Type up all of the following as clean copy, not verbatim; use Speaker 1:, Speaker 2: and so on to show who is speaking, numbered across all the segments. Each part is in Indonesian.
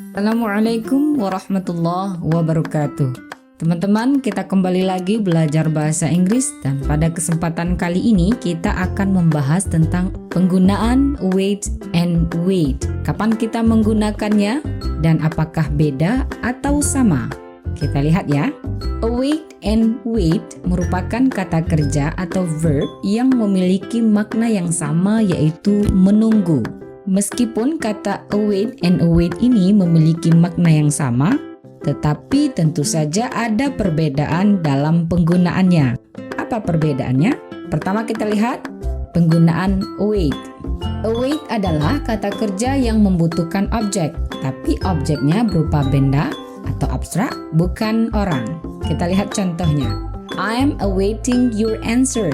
Speaker 1: Assalamualaikum warahmatullahi wabarakatuh. Teman-teman, kita kembali lagi belajar bahasa Inggris dan pada kesempatan kali ini kita akan membahas tentang penggunaan wait and wait. Kapan kita menggunakannya dan apakah beda atau sama? Kita lihat ya. Await and wait merupakan kata kerja atau verb yang memiliki makna yang sama, yaitu menunggu. Meskipun kata await and await ini memiliki makna yang sama, tetapi tentu saja ada perbedaan dalam penggunaannya. Apa perbedaannya? Pertama kita lihat penggunaan await. Await adalah kata kerja yang membutuhkan objek, tapi objeknya berupa benda atau abstrak, bukan orang. Kita lihat contohnya. I'm awaiting your answer.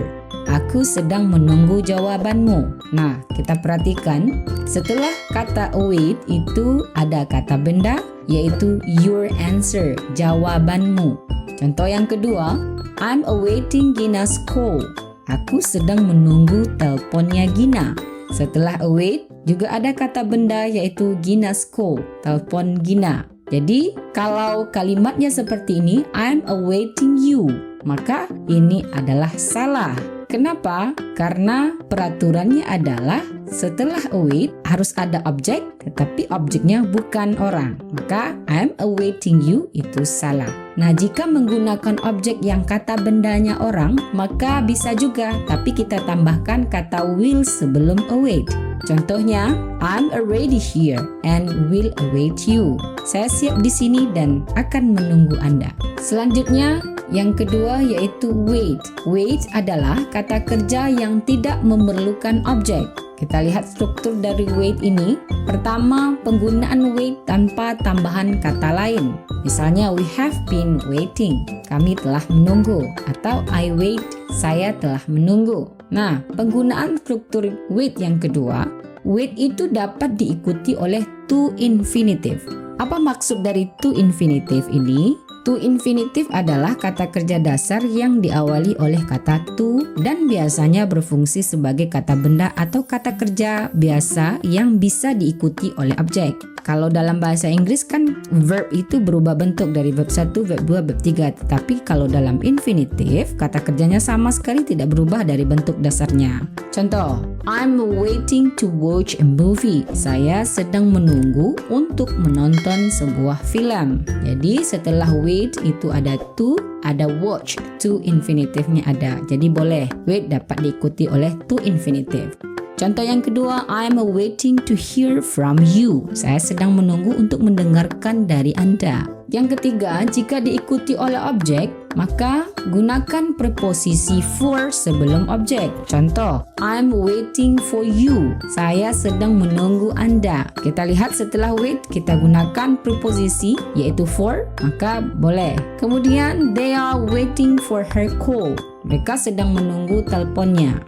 Speaker 1: Aku sedang menunggu jawabanmu. Nah, kita perhatikan setelah kata await itu ada kata benda, yaitu your answer, jawabanmu. Contoh yang kedua, I'm awaiting Gina's call. Aku sedang menunggu teleponnya Gina. Setelah await juga ada kata benda, yaitu Gina's call, telepon Gina. Jadi, kalau kalimatnya seperti ini, I'm awaiting you, maka ini adalah salah. Kenapa? Karena peraturannya adalah setelah await harus ada objek, tetapi objeknya bukan orang. Maka I'm awaiting you itu salah. Nah, jika menggunakan objek yang kata bendanya orang, maka bisa juga, tapi kita tambahkan kata will sebelum await. Contohnya, I'm already here and will await you. Saya siap di sini dan akan menunggu Anda. Selanjutnya, yang kedua yaitu wait. Wait adalah kata kerja yang tidak memerlukan objek. Kita lihat struktur dari wait ini. Pertama, penggunaan wait tanpa tambahan kata lain. Misalnya, we have been waiting. Kami telah menunggu. Atau I wait, saya telah menunggu. Nah, penggunaan struktur wait yang kedua, wait itu dapat diikuti oleh to infinitive. Apa maksud dari to infinitive ini? To infinitive adalah kata kerja dasar yang diawali oleh kata to dan biasanya berfungsi sebagai kata benda atau kata kerja biasa yang bisa diikuti oleh objek. Kalau dalam bahasa Inggris kan verb itu berubah bentuk dari verb 1, verb 2, verb 3. Tetapi kalau dalam infinitive, kata kerjanya sama sekali tidak berubah dari bentuk dasarnya. Contoh, I'm waiting to watch a movie. Saya sedang menunggu untuk menonton sebuah film. Jadi setelah wait itu ada to, ada watch. To infinitive-nya ada. Jadi boleh wait dapat diikuti oleh to infinitive. Contoh yang kedua, I'm waiting to hear from you. Saya sedang menunggu untuk mendengarkan dari Anda. Yang ketiga, jika diikuti oleh objek, maka gunakan preposisi for sebelum objek. Contoh, I'm waiting for you. Saya sedang menunggu Anda. Kita lihat setelah wait, kita gunakan preposisi yaitu for, maka boleh. Kemudian, they are waiting for her call. Mereka sedang menunggu teleponnya.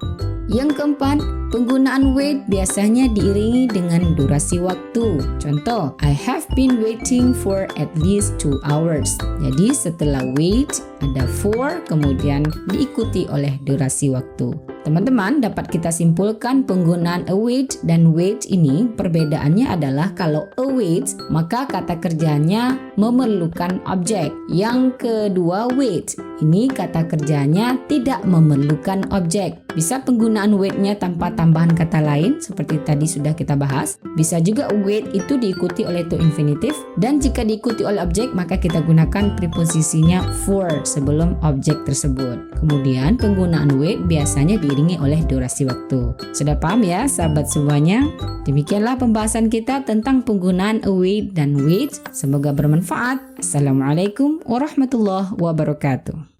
Speaker 1: Yang keempat, penggunaan wait biasanya diiringi dengan durasi waktu. Contoh, I have been waiting for at least 2 hours. Jadi setelah wait ada for, kemudian diikuti oleh durasi waktu. Teman-teman, dapat kita simpulkan penggunaan await dan wait ini perbedaannya adalah kalau await maka kata kerjanya memerlukan objek. Yang kedua wait, ini kata kerjanya tidak memerlukan objek. Bisa penggunaan wait-nya tanpa tambahan kata lain seperti tadi sudah kita bahas. Bisa juga wait itu diikuti oleh to infinitive dan jika diikuti oleh objek maka kita gunakan preposisinya for sebelum objek tersebut. Kemudian penggunaan wait biasanya diiringi oleh durasi waktu. Sudah paham ya sahabat semuanya? Demikianlah pembahasan kita tentang penggunaan await dan wait. Semoga bermanfaat. Assalamualaikum warahmatullahi wabarakatuh.